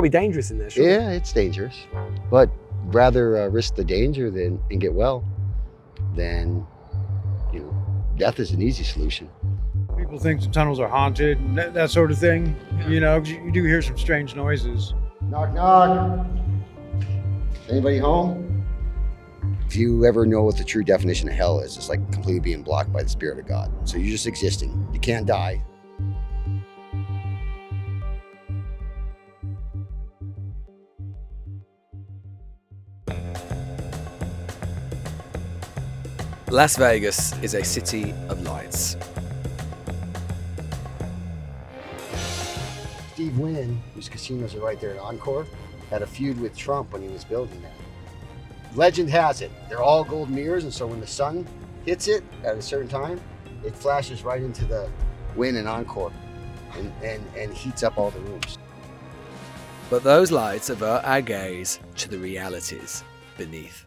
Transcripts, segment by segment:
got to be dangerous in there, surely. Yeah, it's dangerous, but rather risk the danger and get well than, death is an easy solution. People think the tunnels are haunted and that sort of thing. Yeah. 'Cause you do hear some strange noises. Knock, knock. Anybody home? If you ever know what the true definition of hell is, it's like completely being blocked by the Spirit of God. So you're just existing. You can't die. Las Vegas is a city of lights. Steve Wynn, whose casinos are right there at Encore, had a feud with Trump when he was building that. Legend has it, they're all gold mirrors, and so when the sun hits it at a certain time, it flashes right into the Wynn and Encore and heats up all the rooms. But those lights avert our gaze to the realities beneath.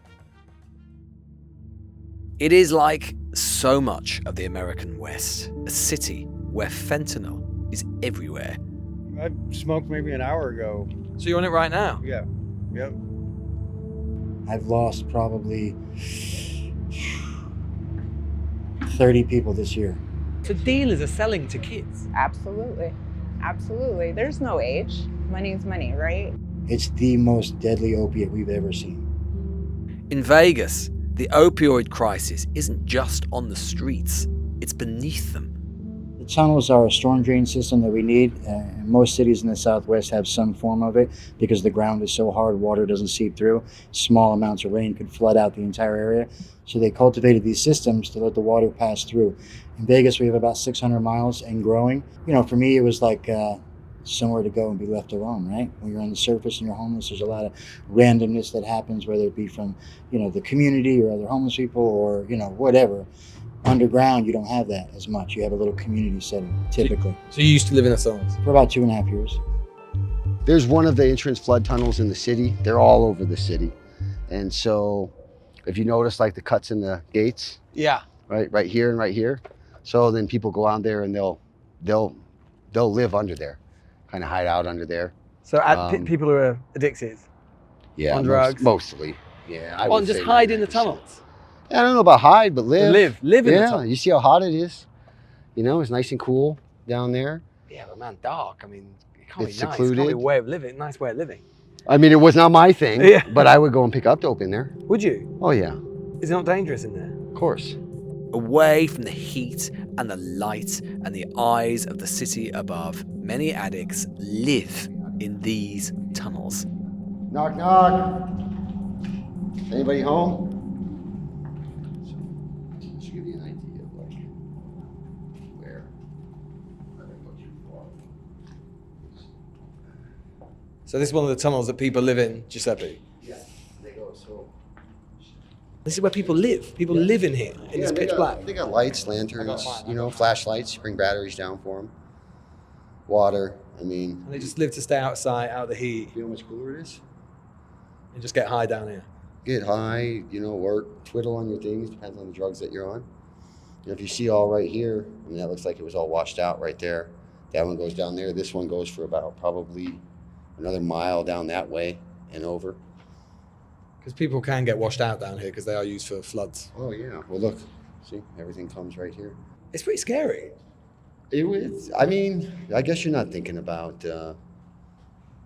It is like so much of the American West, a city where fentanyl is everywhere. I smoked maybe an hour ago. So you're on it right now? Yeah. Yep. I've lost probably 30 people this year. So dealers are selling to kids? Absolutely. Absolutely. There's no age. Money's money, right? It's the most deadly opiate we've ever seen. In Vegas, the opioid crisis isn't just on the streets, it's beneath them. The tunnels are a storm drain system that we need. Most cities in the Southwest have some form of it because the ground is so hard, water doesn't seep through. Small amounts of rain could flood out the entire area. So they cultivated these systems to let the water pass through. In Vegas, we have about 600 miles and growing. For me, it was like somewhere to go and be left alone, right? When you're on the surface and you're homeless, there's a lot of randomness that happens, whether it be from, the community or other homeless people or, whatever. Underground, you don't have that as much. You have a little community setting, typically. So you used to live in the tunnels? For about 2.5 years. There's one of the entrance flood tunnels in the city. They're all over the city. And so if you notice like the cuts in the gates, Yeah. right here and right here. So then people go out there and they'll live under there, kind of hide out under there. So people who are addicted? Yeah, On drugs? mostly. Yeah. I Well, would just say hide in the 99%. tunnels? I don't know about hide, but live. Live in the Yeah, tunnels? you see how hot it is? It's nice and cool down there. Yeah, but man, dark. I mean, it can't It's be nice. It secluded. can't be a way of living, nice way of living. I mean, it was not my thing, Yeah. but I would go and pick up dope in there. Would you? Oh yeah, Is it not dangerous in there? of course. Away from the heat and the light and the eyes of the city above, many addicts live in these tunnels. Knock, knock. Anybody home? Should give you an idea of like where I don't go too far. So this is one of the tunnels that people live in, Giuseppe. Yeah, they go so. This is where people live. People live in here, in this they pitch got, black. They got lights, lanterns, flashlights. You bring batteries down for them. Water. I mean, And they just live to stay outside, out of the heat, you know how much cooler it is? and just get high down here. Get high, work, twiddle on your things, depends on the drugs that you're on. If you see all right here, that looks like it was all washed out right there. That one goes down there. This one goes for about probably another mile down that way and over. Because people can get washed out down here because they are used for floods. Oh yeah, well look, see, everything comes right here. It's pretty scary. It was, I guess you're not thinking about,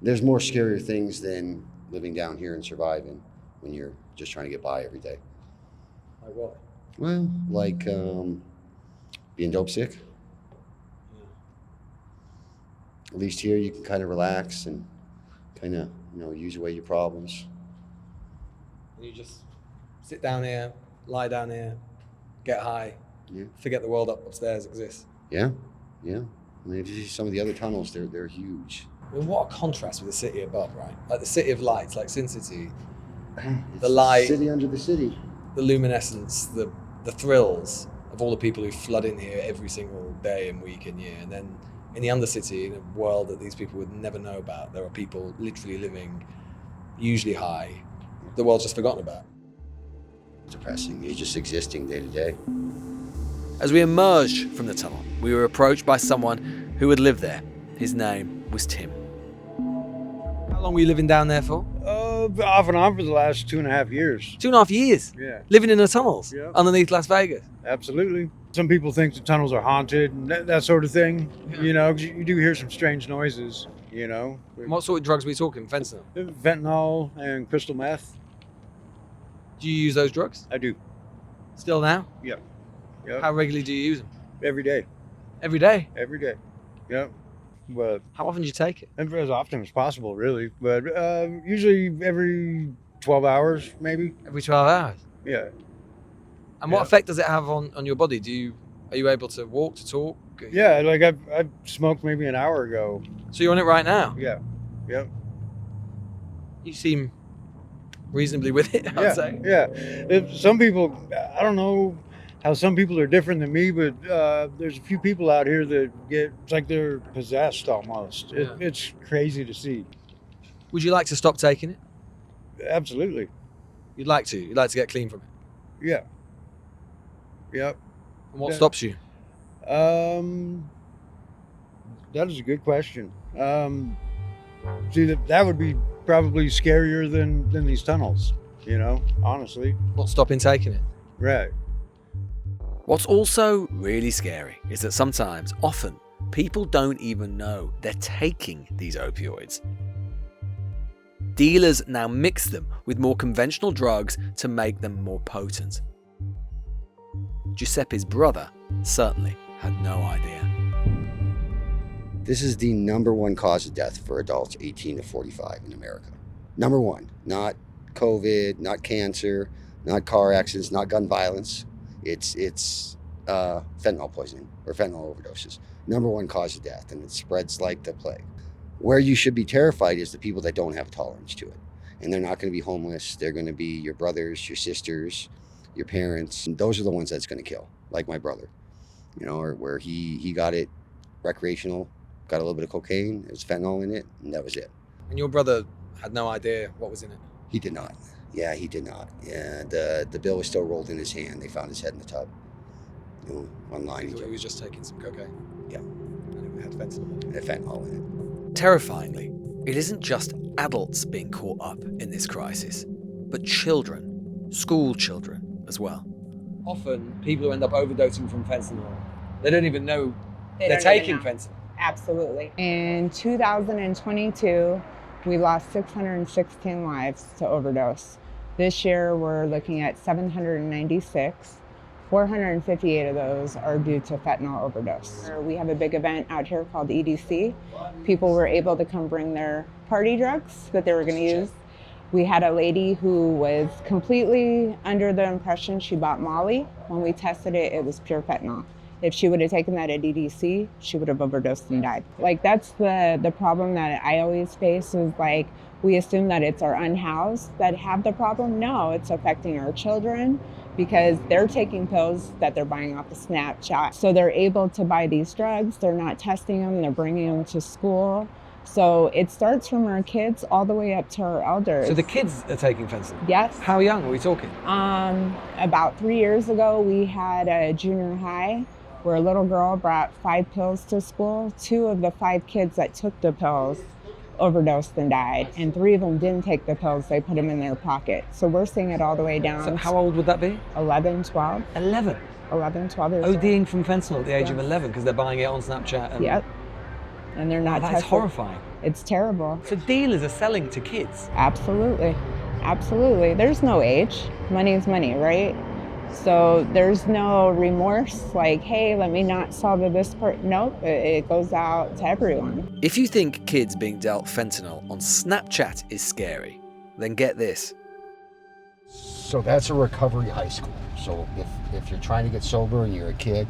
there's more scarier things than living down here and surviving when you're just trying to get by every day. Like what? Well, like being dope sick. Yeah. At least here you can kind of relax and kind of, use away your problems. And you just sit down here, lie down here, get high, Yeah. forget the world upstairs exists. Yeah, yeah. If you see some of the other tunnels, they're huge. I mean, what a contrast with the city above, right? Like the city of lights, like Sin City, It's the light, city under the city. the luminescence, the thrills of all the people who flood in here every single day and week and year. And then in the undercity, in a world that these people would never know about, there are people literally living, usually high, the world's just forgotten about. It's depressing. You're just existing day to day. As we emerged from the tunnel, we were approached by someone who had lived there. His name was Tim. How long were you living down there for? Off and on for the last 2.5 years. 2.5 years? Yeah, Living in the tunnels? Yeah. Underneath Las Vegas? absolutely. Some people think the tunnels are haunted and that sort of thing. Yeah. You know, 'cause you do hear some strange noises. You know, And what sort of drugs were we talking? Fentanyl? fentanyl and crystal meth. Do you use those drugs? I do. Still now? Yep. Yep. How regularly do you use them? Every day. Every day? Every day. Yep. But How often do you take it? as often as possible, really. But usually every 12 hours, maybe. Every 12 hours? Yeah. And what Yeah. effect does it have on your body? Are you able to walk, to talk? Yeah, like I smoked maybe an hour ago. So you're on it right now? Yeah. Yep. You seem reasonably with it, I'd Yeah. say. Yeah. Some people, I don't know how some people are different than me, but there's a few people out here that it's like they're possessed almost. Yeah. It's crazy to see. Would you like to stop taking it? Absolutely. You'd like to. You'd like to get clean from it. Yeah. Yep. And what Yeah. stops you? That is a good question. See, that would be probably scarier than these tunnels, you know, honestly. What's stopping taking it? Right. What's also really scary is that sometimes, often, people don't even know they're taking these opioids. Dealers now mix them with more conventional drugs to make them more potent. Giuseppe's brother certainly had no idea. This is the #1 cause of death for adults 18 to 45 in America. #1, not COVID, not cancer, not car accidents, not gun violence. It's fentanyl poisoning or fentanyl overdoses. #1 cause of death, and it spreads like the plague. Where you should be terrified is the people that don't have a tolerance to it. And they're not going to be homeless. They're going to be your brothers, your sisters, your parents. And those are the ones that's going to kill, like my brother. You know, or where he got it recreational, got a little bit of cocaine, there was fentanyl in it, and that was it. And your brother had no idea what was in it? He did not. Yeah, he did not. Yeah, the bill was still rolled in his hand. They found his head in the tub. You know, online. He thought he was just taking some cocaine? Yeah. And it had fentanyl. It had fentanyl in it. Terrifyingly, it isn't just adults being caught up in this crisis, but children, school children as well. Often, people who end up overdosing from fentanyl, they don't even know They they're don't even taking know. fentanyl. Absolutely. In 2022, we lost 616 lives to overdose. This year, we're looking at 796. 458 of those are due to fentanyl overdose. We have a big event out here called EDC. People were able to come bring their party drugs that they were going to use. We had a lady who was completely under the impression she bought Molly. When we tested it, it was pure fentanyl. If she would have taken that at EDC, she would have overdosed and died. Like, that's the problem that I always face is, like, we assume that it's our unhoused that have the problem. No, it's affecting our children because they're taking pills that they're buying off of Snapchat. So they're able to buy these drugs. They're not testing them. They're bringing them to school. So it starts from our kids all the way up to our elders. So the kids are taking fentanyl? Yes. How young are we talking? About 3 years ago, we had a junior high where a little girl brought 5 pills to school. 2 of the 5 kids that took the pills overdosed and died, and 3 of them didn't take the pills. They put them in their pocket. So we're seeing it all the way down. So how old would that be? 11, 12. 11. 11, 12 years old. ODing from fentanyl at the age of 11 because they're buying it on Snapchat. And Yep. And they're not That's tested. horrifying. It's terrible. So dealers are selling to kids. Absolutely. Absolutely. There's no age. Money is money, right? So there's no remorse like, hey, let me not sell to this part. Nope, it goes out to everyone. If you think kids being dealt fentanyl on Snapchat is scary, then get this. So that's a recovery high school. So if you're trying to get sober and you're a kid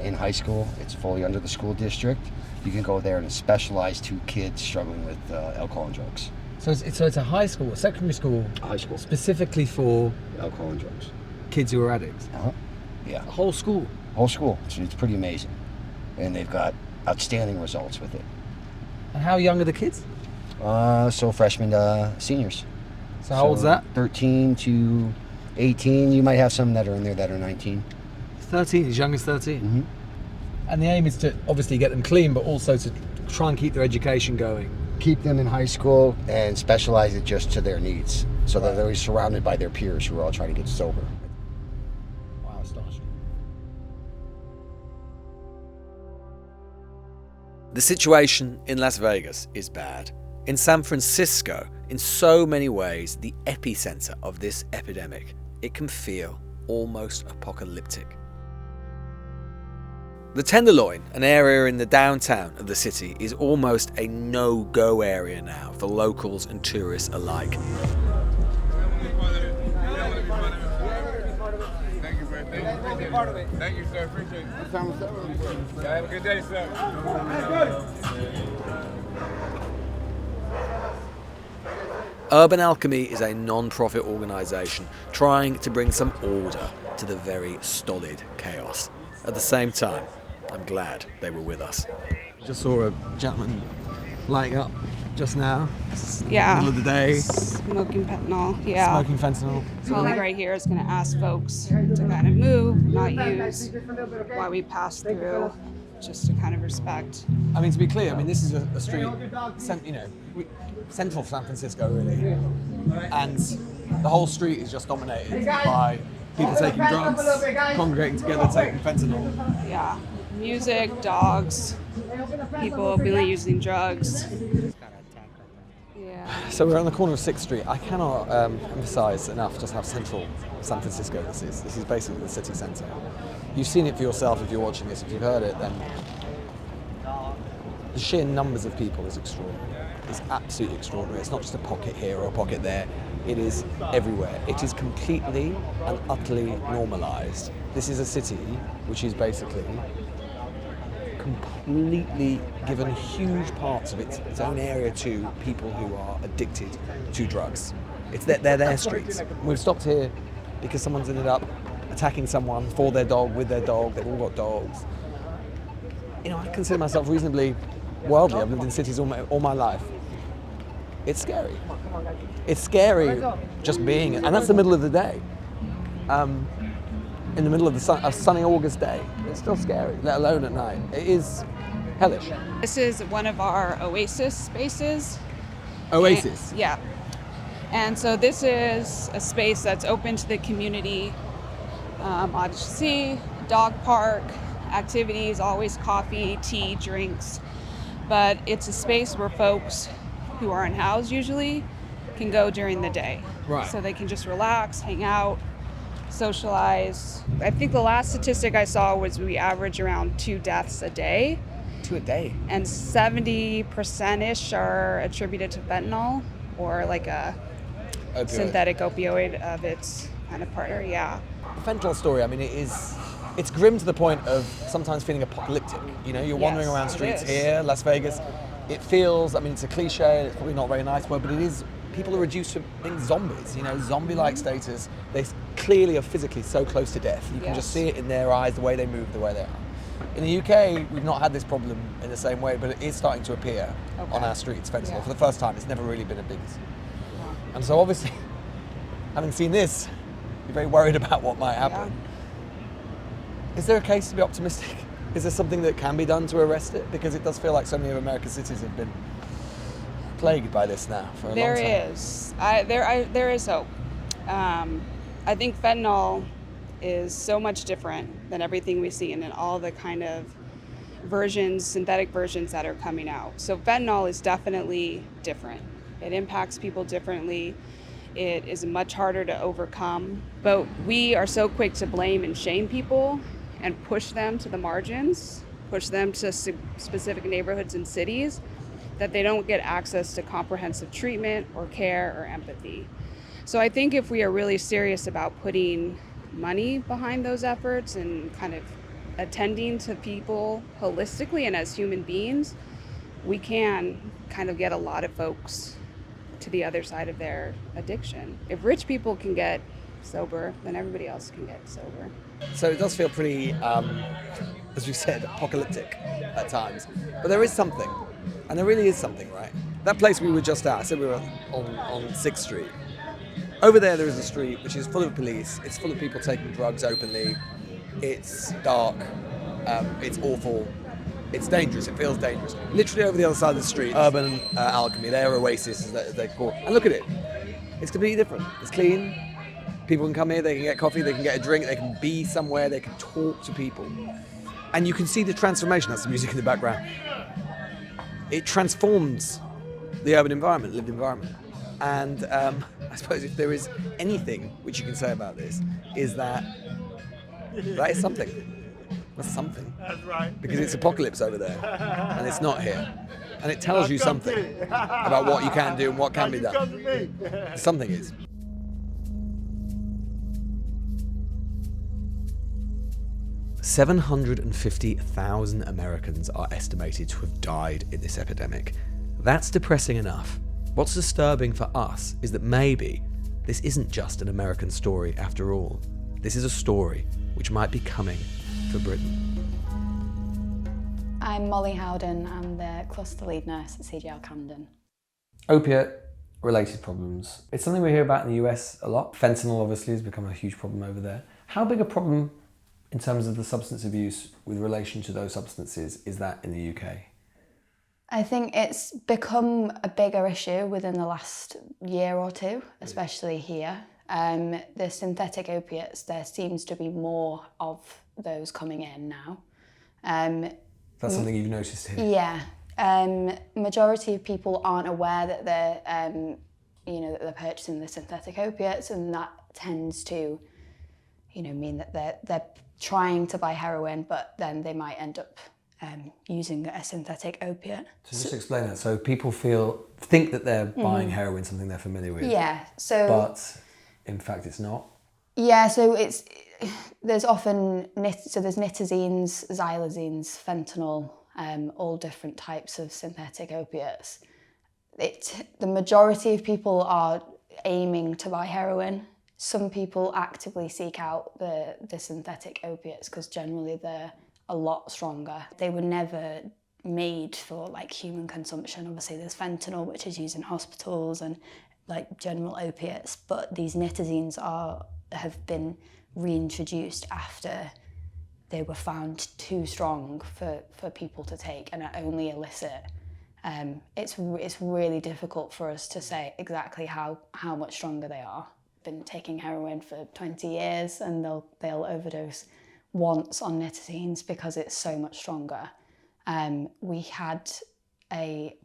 in high school, it's fully under the school district. You can go there and it's specialized to kids struggling with alcohol and drugs. So it's a high school, a secondary school, A high school, specifically for alcohol and drugs. kids who are addicts. Yeah, A whole school. whole school. It's pretty amazing, and they've got outstanding results with it. And how young are the kids? So freshmen to seniors. So how old's that? 13 to 18. You might have some that are in there that are 19. 13, as young as 13. Mm-hmm. And the aim is to obviously get them clean, but also to try and keep their education going keep them in high school and specialize it just to their needs, so that they're always surrounded by their peers who are all trying to get sober. Wow, astonishing. The situation in Las Vegas is bad. In San Francisco, in so many ways, the epicenter of this epidemic, it can feel almost apocalyptic. The Tenderloin, an area in the downtown of the city, is almost a no-go area now for locals and tourists alike. Thank you, sir. Thank you, sir. Appreciate it. Have a good day, sir. Urban Alchemy is a non-profit organisation trying to bring some order to the very stolid chaos. At the same time, I'm glad they were with us. Just saw a gentleman lighting up just now. Yeah. Middle of the day. Smoking fentanyl. Yeah. Smoking fentanyl. Holly right here is going to ask folks to kind of move, not use while we pass through, just to kind of respect. I mean, to be clear, I mean, this is a street, central San Francisco, really. And the whole street is just dominated by people taking drugs, congregating together, taking fentanyl. Yeah. Music, dogs, people openly using drugs. Yeah. So we're on the corner of 6th Street. I cannot emphasize enough just how central San Francisco this is. This is basically the city center. You've seen it for yourself if you're watching this. If you've heard it, then the sheer numbers of people is extraordinary. It's absolutely extraordinary. It's not just a pocket here or a pocket there. It is everywhere. It is completely and utterly normalized. This is a city which is basically completely given huge parts of its own area to people who are addicted to drugs. They're their streets. We've stopped here because someone's ended up attacking someone for their dog, with their dog. They've all got dogs. You know, I consider myself reasonably worldly. I've lived in cities all my life. It's scary. It's scary just being, and that's the middle of the day. In the middle of a sunny August day, it's still scary, let alone at night. It is hellish. This is one of our oasis spaces. Oasis? Yeah. And so this is a space that's open to the community. Obviously, dog park, activities, always coffee, tea, drinks. But it's a space where folks who are unhoused usually can go during the day. Right. So they can just relax, hang out, socialize. I think the last statistic I saw was we average around 2 deaths a day. 2 a day? And 70%-ish are attributed to fentanyl or like a Opioid. synthetic opioid of its kind of partner, yeah. The fentanyl story, I mean, it's grim to the point of sometimes feeling apocalyptic. You know, you're wandering around Yes, it streets is. here, Las Vegas. It feels, I mean, it's a cliche, it's probably not a very nice word, but it is, people are reduced to being zombies, you know, zombie-like status. They clearly are physically so close to death. You can just see it in their eyes, the way they move, the way they are. In the UK, we've not had this problem in the same way, but it is starting to appear on our streets, fentanyl. Yeah. For the first time, it's never really been a big... And so obviously, having seen this, you're very worried about what might happen. Yeah. Is there a case to be optimistic? Is there something that can be done to arrest it? Because it does feel like so many of America's cities have been plagued by this now for a long time. There is hope. I think fentanyl is so much different than everything we've seen and all the kind of versions, synthetic versions that are coming out. So fentanyl is definitely different. It impacts people differently. It is much harder to overcome. But we are so quick to blame and shame people and push them to the margins, push them to specific neighborhoods and cities, that they don't get access to comprehensive treatment or care or empathy. So I think if we are really serious about putting money behind those efforts and kind of attending to people holistically and as human beings, we can kind of get a lot of folks to the other side of their addiction. If rich people can get sober, then everybody else can get sober. So it does feel pretty, as we said, apocalyptic at times. But there is something, and there really is something, right? That place we were just at, I said we were on 6th Street. Over there is a street which is full of police. It's full of people taking drugs openly. It's dark. It's awful. It's dangerous. It feels dangerous. Literally over the other side of the street, urban alchemy, their oasis, as they call it. And look at it. It's completely different. It's clean. People can come here, they can get coffee, they can get a drink, they can be somewhere, they can talk to people. And you can see the transformation. That's the music in the background. It transforms the urban environment, lived environment. And I suppose if there is anything which you can say about this, is that is something. That's something. That's right. Because it's apocalypse over there, and it's not here. And it tells you something about what you can do and what can be done. Something is. $750,000 Americans are estimated to have died in this epidemic. That's depressing enough. What's disturbing for us is that maybe this isn't just an American story after all. This is a story which might be coming for Britain. I'm Molly Howden. I'm the cluster lead nurse at CGL Camden. Opiate-related problems. It's something we hear about in the US a lot. Fentanyl obviously has become a huge problem over there. How big a problem in terms of the substance abuse with relation to those substances is that in the UK? I think it's become a bigger issue within the last year or two, especially here. The synthetic opiates, there seems to be more of those coming in now. That's something you've noticed here? Yeah. Majority of people aren't aware that they're, that they're purchasing the synthetic opiates, and that tends to, mean that they're trying to buy heroin, but then they might end up using a synthetic opiate. So just explain that. So people think that they're buying heroin, something they're familiar with. Yeah. So. But in fact, it's not. Yeah. So there's often there's nitazenes, xylazines, fentanyl, all different types of synthetic opiates. The majority of people are aiming to buy heroin. Some people actively seek out the synthetic opiates because generally they're a lot stronger. They were never made for human consumption. Obviously there's fentanyl, which is used in hospitals and general opiates, but these nitazenes have been reintroduced after they were found too strong for people to take and are only illicit. It's really difficult for us to say exactly how much stronger they are. Been taking heroin for 20 years and they'll overdose once on nitazenes because it's so much stronger. We had a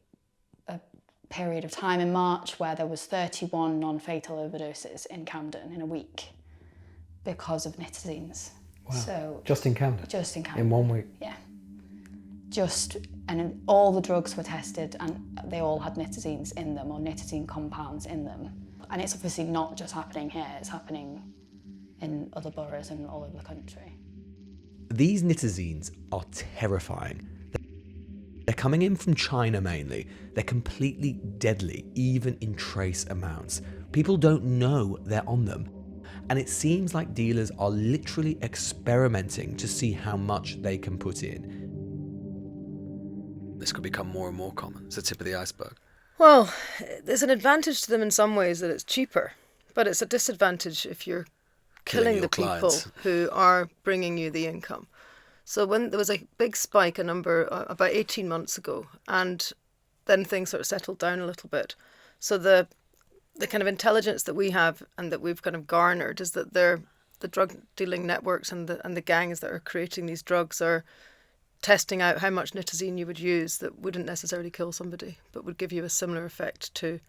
period of time in March where there was 31 non-fatal overdoses in Camden in a week because of nitazenes. Wow. So just in Camden? Just in Camden. In 1 week? Yeah. And all the drugs were tested and they all had nitazenes in them or nitazene compounds in them. And it's obviously not just happening here, it's happening in other boroughs and all over the country. These nitazenes are terrifying. They're coming in from China mainly. They're completely deadly, even in trace amounts. People don't know they're on them. And it seems like dealers are literally experimenting to see how much they can put in. This could become more and more common. It's the tip of the iceberg. Well, there's an advantage to them in some ways that it's cheaper, but it's a disadvantage if you're killing the people who are bringing you the income. So when there was a big spike about 18 months ago, and then things sort of settled down a little bit. So the kind of intelligence that we have and that we've kind of garnered is that the drug dealing networks and the gangs that are creating these drugs are testing out how much nitazene you would use that wouldn't necessarily kill somebody, but would give you a similar effect to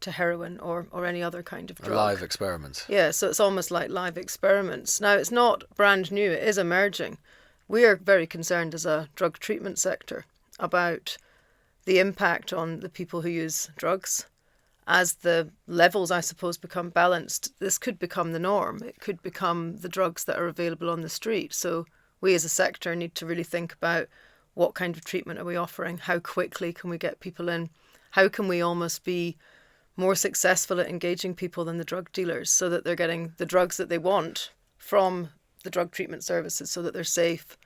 heroin or any other kind of drug. A live experiment. Yeah, so it's almost like live experiments. Now, it's not brand new, it is emerging. We are very concerned as a drug treatment sector about the impact on the people who use drugs. As the levels, I suppose, become balanced, this could become the norm. It could become the drugs that are available on the street. So we as a sector need to really think about what kind of treatment are we offering? How quickly can we get people in? How can we almost be more successful at engaging people than the drug dealers so that they're getting the drugs that they want from the drug treatment services so that they're safe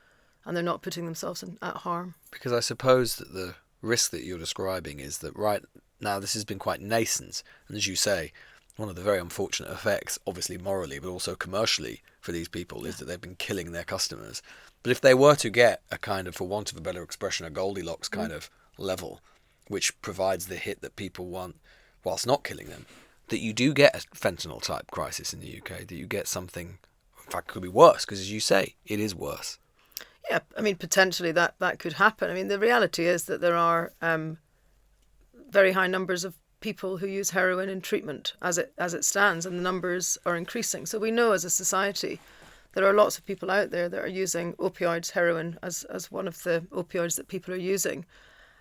and they're not putting themselves at harm? Because I suppose that the risk that you're describing is that right now this has been quite nascent, and as you say, one of the very unfortunate effects, obviously morally but also commercially for these people, is that they've been killing their customers. But if they were to get a kind of, for want of a better expression, a Goldilocks kind of level, which provides the hit that people want whilst not killing them, that you do get a fentanyl type crisis in the UK, that you get something, in fact, could be worse, because as you say, it is worse. Yeah, I mean, potentially that could happen. I mean, the reality is that there are very high numbers of people who use heroin in treatment as it stands, and the numbers are increasing. So we know as a society there are lots of people out there that are using opioids, heroin, as one of the opioids that people are using.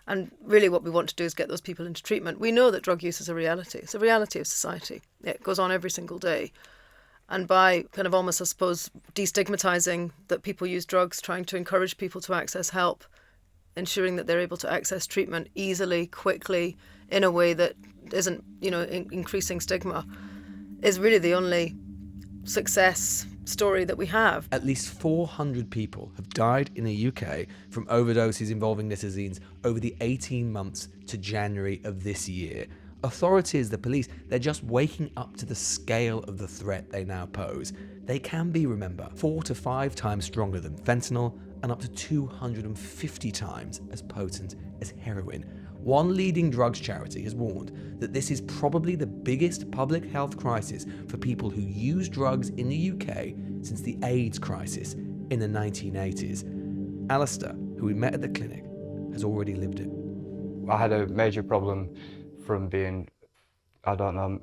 And really what we want to do is get those people into treatment. We know that drug use is a reality. It's a reality of society. It goes on every single day. And by kind of almost, I suppose, destigmatizing that people use drugs, trying to encourage people to access help, ensuring that they're able to access treatment easily, quickly, in a way that isn't, increasing stigma, is really the only success story that we have. At least 400 people have died in the UK from overdoses involving Nitazenes over the 18 months to January of this year. Authorities, the police, they're just waking up to the scale of the threat they now pose. They can be, remember, 4 to 5 times stronger than fentanyl and up to 250 times as potent as heroin. One leading drugs charity has warned that this is probably the biggest public health crisis for people who use drugs in the UK since the AIDS crisis in the 1980s. Alistair, who we met at the clinic, has already lived it. I had a major problem from being, about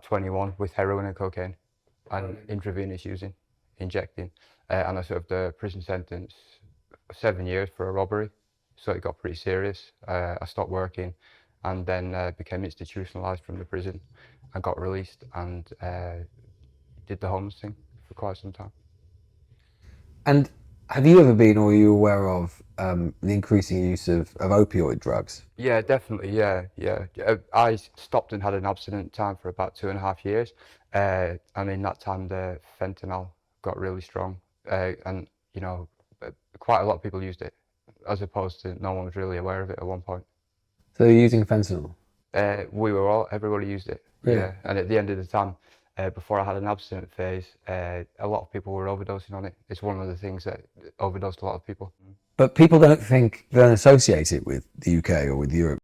21 with heroin and cocaine and intravenous using, injecting. And I served a prison sentence 7 years for a robbery. So it got pretty serious. I stopped working and then became institutionalized from the prison. I got released and did the homeless thing for quite some time. And have you ever been, or are you aware of, the increasing use of opioid drugs? Yeah, definitely, yeah. I stopped and had an abstinent time for about 2.5 years. And in that time, the fentanyl got really strong. And, quite a lot of people used it, as opposed to no one was really aware of it at one point. So you're using fentanyl? Everybody used it. Really? Yeah, and at the end of the time, before I had an abstinent phase, a lot of people were overdosing on it. It's one of the things that overdosed a lot of people. But people don't associate it with the UK or with Europe.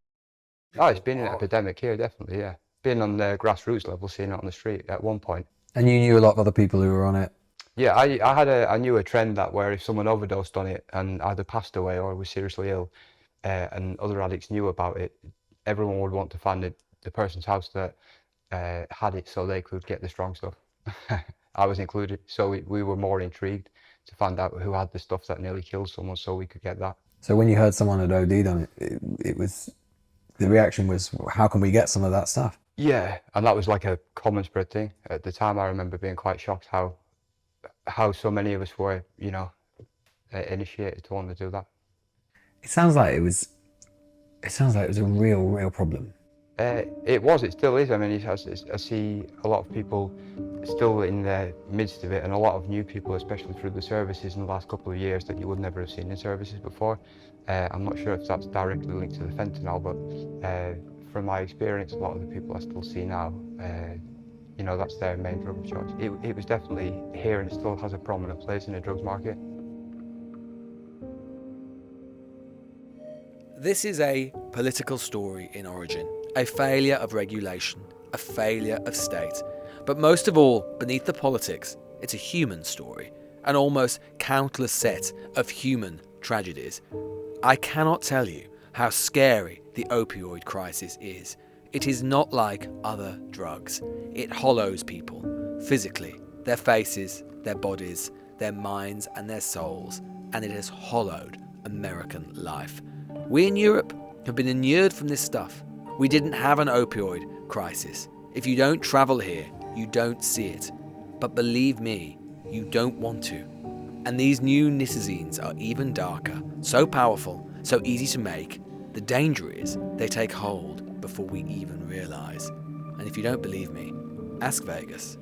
Oh, it's been an epidemic here, definitely, yeah. Been on the grassroots level, seeing it on the street at one point. And you knew a lot of other people who were on it? Yeah, I knew a trend that where if someone overdosed on it and either passed away or was seriously ill, and other addicts knew about it, everyone would want to find the person's house that had it so they could get the strong stuff. I was included, so we were more intrigued to find out who had the stuff that nearly killed someone so we could get that. So when you heard someone had OD'd on it, the reaction was, how can we get some of that stuff? Yeah, and that was like a common spread thing. At the time, I remember being quite shocked how so many of us were, initiated to want to do that. It sounds like it was a real problem. It still is. I mean, I see a lot of people still in the midst of it, and a lot of new people, especially through the services in the last couple of years that you would never have seen in services before. I'm not sure if that's directly linked to the fentanyl, but from my experience, a lot of the people I still see now, that's their main drug of choice. It was definitely here, and it still has a prominent place in the drugs market. This is a political story in origin, a failure of regulation, a failure of state. But most of all, beneath the politics, it's a human story, an almost countless set of human tragedies. I cannot tell you how scary the opioid crisis is. It is not like other drugs. It hollows people, physically, their faces, their bodies, their minds and their souls, and it has hollowed American life. We in Europe have been inured from this stuff. We didn't have an opioid crisis. If you don't travel here, you don't see it. But believe me, you don't want to. And these new Nitazenes are even darker, so powerful, so easy to make. The danger is they take hold before we even realise. And if you don't believe me, ask Vegas,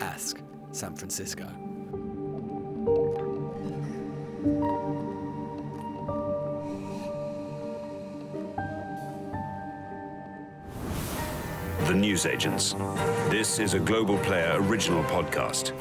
ask San Francisco. The Newsagents. This is a Global Player original podcast.